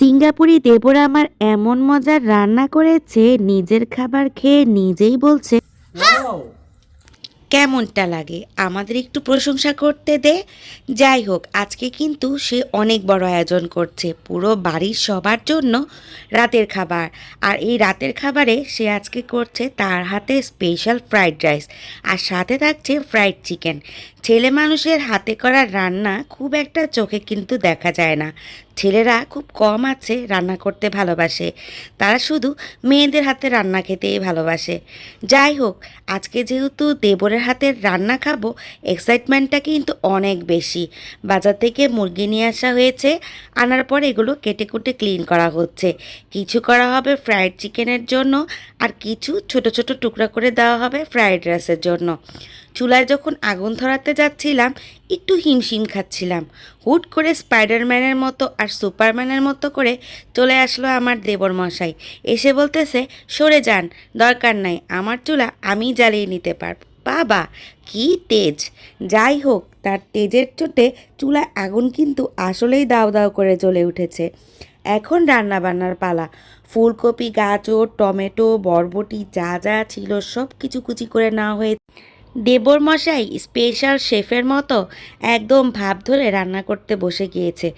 সিঙ্গাপুরি দেবর আমার এমন মজার রান্না করেছে, নিজের খাবার খেয়ে নিজেই বলছে ওয়াও! কেমনটা লাগে, আমাদের একটু প্রশংসা করতে দে। যাই হোক, আজকে কিন্তু সে অনেক বড় আয়োজন করছে পুরো বাড়ির সবার জন্য রাতের খাবার। আর এই রাতের খাবারে সে আজকে করছে তার হাতে স্পেশাল ফ্রাইড রাইস, আর সাথে থাকছে ফ্রাইড চিকেন। ছেলে মানুষের হাতে করা রান্না খুব একটা চোখে কিন্তু দেখা যায় না। ছেলেরা খুব কম আছে রান্না করতে ভালোবাসে, তারা শুধু মেয়েদের হাতে রান্না খেতেই ভালোবাসে। যাই হোক, আজকে যেহেতু দেবরের হাতের রান্না খাবো, এক্সাইটমেন্টটা কিন্তু অনেক বেশি। বাজার থেকে মুরগি নিয়ে আসা হয়েছে, আনার পর এগুলো কেটে কুটে ক্লিন করা হচ্ছে। কিছু করা হবে ফ্রাইড চিকেনের জন্য, আর কিছু ছোট ছোট টুকরা করে দেওয়া হবে ফ্রাইড রাইসের জন্য। চুলায় যখন আগুন ধরাতে যাচ্ছিলাম, একটু হিমশিম খাচ্ছিলাম। হুট করে স্পাইডারম্যানের মতো আর সুপারম্যানের মতো করে চলে আসলো আমার দেবর মশাই। এসে বলতেছে, সরে যান, দরকার নাই, আমার চুলা আমি জ্বালিয়ে নিতে পারব। বাবা, কি তেজ! যাই হোক, তার তেজের চোটে চুলায় আগুন কিন্তু আসলেই দাউ দাউ করে জ্বলে উঠেছে। এখন রান্না বান্নার পালা। ফুলকপি, গাজর, টমেটো, বরবটি যা যা ছিল সব কিছু কুচি করে নেওয়া হয়ে দেবর মশাই স্পেশাল শেফের মতো একদম ভাব ধরে রান্না করতে বসে গিয়েছে।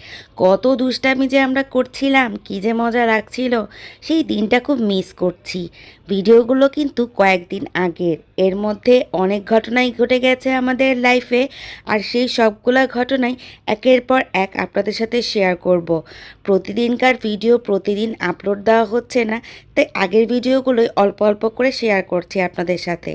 কত দুষ্টামি যে আমরা করছিলাম, কী যে মজা লাগছিল, সেই দিনটা খুব মিস করছি। ভিডিওগুলো কিন্তু কয়েকদিন আগের, এর মধ্যে অনেক ঘটনাই ঘটে গেছে আমাদের লাইফে, আর সেই সবগুলো ঘটনাই একের পর এক আপনাদের সাথে শেয়ার করব। প্রতিদিনকার ভিডিও প্রতিদিন আপলোড দেওয়া হচ্ছে না, তাই আগের ভিডিওগুলোই অল্প অল্প করে শেয়ার করছি আপনাদের সাথে।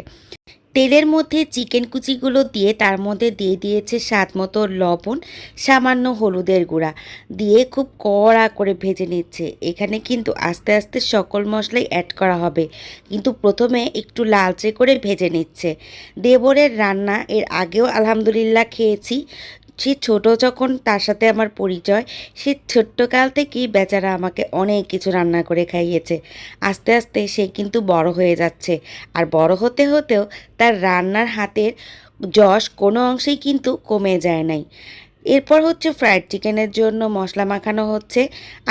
তেলের মধ্যে চিকেন কুচিগুলো দিয়ে তার মধ্যে দিয়ে দিয়েছে স্বাদ মতো লবণ, সামান্য হলুদের গুঁড়া দিয়ে খুব কড়া করে ভেজে নিচ্ছে। এখানে কিন্তু আস্তে আস্তে সকল মশলাই অ্যাড করা হবে, কিন্তু প্রথমে একটু লালচে করে ভেজে নিচ্ছে। দেবরের রান্না এর আগেও আলহামদুলিল্লাহ খেয়েছি। সে ছোট যখন তার সাথে আমার পরিচয়, সে ছোট্টকাল থেকেই বেচারা আমাকে অনেক কিছু রান্না করে খাইয়েছে। আস্তে আস্তে সে কিন্তু বড় হয়ে যাচ্ছে, আর বড় হতে হতেও তার রান্নার হাতের যশ কোনো অংশেই কিন্তু কমে যায় নাই। এরপর হচ্ছে ফ্রাইড চিকেনের জন্য মশলা মাখানো হচ্ছে।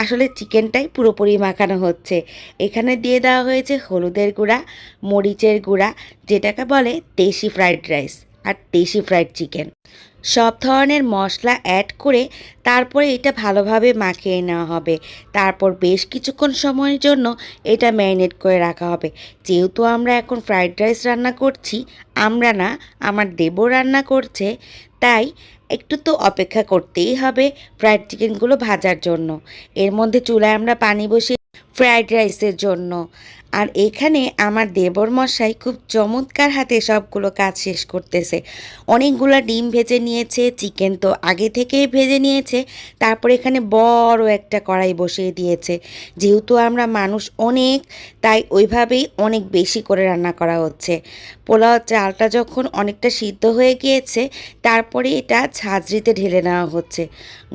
আসলে চিকেনটাই পুরোপুরি মাখানো হচ্ছে। এখানে দিয়ে দেওয়া হয়েছে হলুদের গুঁড়া, মরিচের গুঁড়া, যেটাকে বলে দেশি ফ্রাইড রাইস আর দেশি ফ্রাইড চিকেন। সব ধরনের মশলা অ্যাড করে তারপরে এটা ভালোভাবে মাখিয়ে নেওয়া হবে। তারপর বেশ কিছুক্ষণ সময়ের জন্য এটা ম্যারিনেট করে রাখা হবে। যেহেতু আমরা এখন ফ্রাইড রাইস রান্না করছি, আমরা না, আমার দেবর রান্না করছে, তাই একটু তো অপেক্ষা করতেই হবে ফ্রাইড চিকেনগুলো ভাজার জন্য। এর মধ্যে চুলায় আমরা পানি বসিয়ে ফ্রাইড রাইসের জন্য। আর এখানে আমার দেবর মশাই খুব চমৎকার হাতে সবগুলো কাজ শেষ করতেছে। অনেকগুলো ডিম ভেজে নিয়েছে, চিকেন তো আগে থেকেই ভেজে নিয়েছে, তারপর এখানে বড় একটা কড়াই বসিয়ে দিয়েছে। যেহেতু আমরা মানুষ অনেক, তাই ওইভাবেই অনেক বেশি করে রান্না করা হচ্ছে। পোলাও চালটা যখন অনেকটা সিদ্ধ হয়ে গিয়েছে, তারপরে এটা ঝাঁঝরিতে ঢেলে নেওয়া হচ্ছে।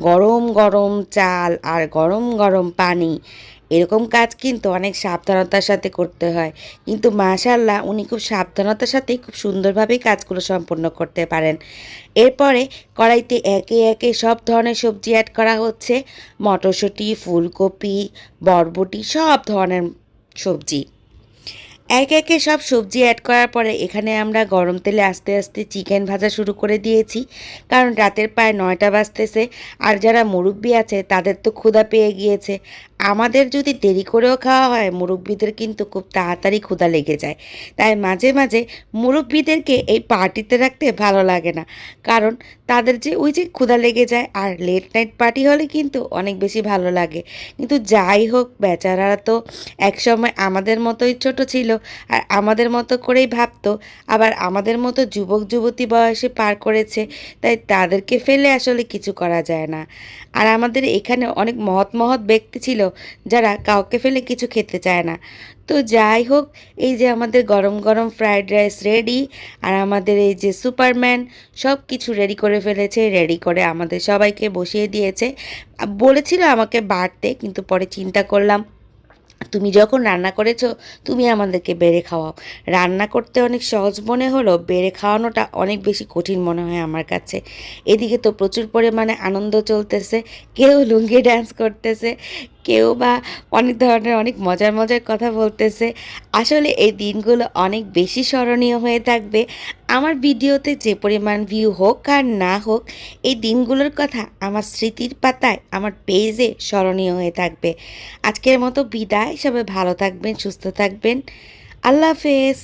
গরম গরম চাল আর গরম গরম পানি, এরকম কাজ কিন্তু অনেক সাবধানতার সাথে করতে হয়, কিন্তু মাশাআল্লাহ উনি খুব সাবধানতার সাথে খুব সুন্দরভাবেই কাজগুলো সম্পন্ন করতে পারেন। এরপরে কড়াইতে একে একে সব ধরনের সবজি অ্যাড করা হচ্ছে। মটরশুঁটি, ফুলকপি, বরবটি, সব ধরনের সবজি একে একে সব সবজি অ্যাড করার পরে এখানে আমরা গরম তেলে আস্তে আস্তে চিকেন ভাজা শুরু করে দিয়েছি, কারণ রাতের প্রায় 9টা বাজতেছে। আর যারা মুরব্বি আছে তাদের তো ক্ষুধা পেয়ে গিয়েছে। আমাদের যদি দেরি করেও খাওয়া হয়, মুরব্বিদের কিন্তু খুব তাড়াতাড়ি ক্ষুধা লেগে যায়। তাই মাঝে মাঝে মুরব্বিদেরকে এই পার্টিতে রাখতে ভালো লাগে না, কারণ তাদের যে ওই যে ক্ষুধা লেগে যায়। আর লেট নাইট পার্টি হলে কিন্তু অনেক বেশি ভালো লাগে। কিন্তু যাই হোক, বেচারারা তো একসময় আমাদের মতোই ছোট ছিল, আর আমাদের মতো করেই ভাবতো, আবার আমাদের মতো যুবক যুবতী বয়সে পার করেছে, তাই তাদেরকে ফেলে আসলে কিছু করা যায় না। আর আমাদের এখানে অনেক মহৎ মহৎ ব্যক্তি ছিল যারা কাউকে ফেলে কিছু খেতে চায় না। তো যাই হোক, এই যে আমাদের গরম গরম ফ্রাইড রাইস রেডি, আর আমাদের এই যে সুপারম্যান সব কিছু রেডি করে ফেলেছে, রেডি করে আমাদের সবাইকে বসিয়ে দিয়েছে। বলেছিল আমাকে বাড়তে, কিন্তু পরে চিন্তা করলাম তুমি যখন রান্না করেছো, তুমি আমাদেরকে বেড়ে খাওয়াও। রান্না করতে অনেক সহজ মনে হলো, বেড়ে খাওয়ানোটা অনেক বেশি কঠিন মনে হয় আমার কাছে। এদিকে তো প্রচুর পরিমাণে আনন্দ চলতেছে, কেউ লুঙ্গি ডান্স করতেছে, কেউ বা অনেক ধরনের অনেক মজার মজার কথা বলতেছে। আসলে এই দিনগুলো অনেক বেশি স্মরণীয় হয়ে থাকবে। আমার ভিডিওতে যে পরিমাণ ভিউ হোক আর না হোক, এই দিনগুলোর কথা আমার স্মৃতির পাতায় আমার পেজে স্মরণীয় হয়ে থাকবে। আজকের মতো বিদায়। সবাই ভালো থাকবেন, সুস্থ থাকবেন। আল্লাহ হাফেজ।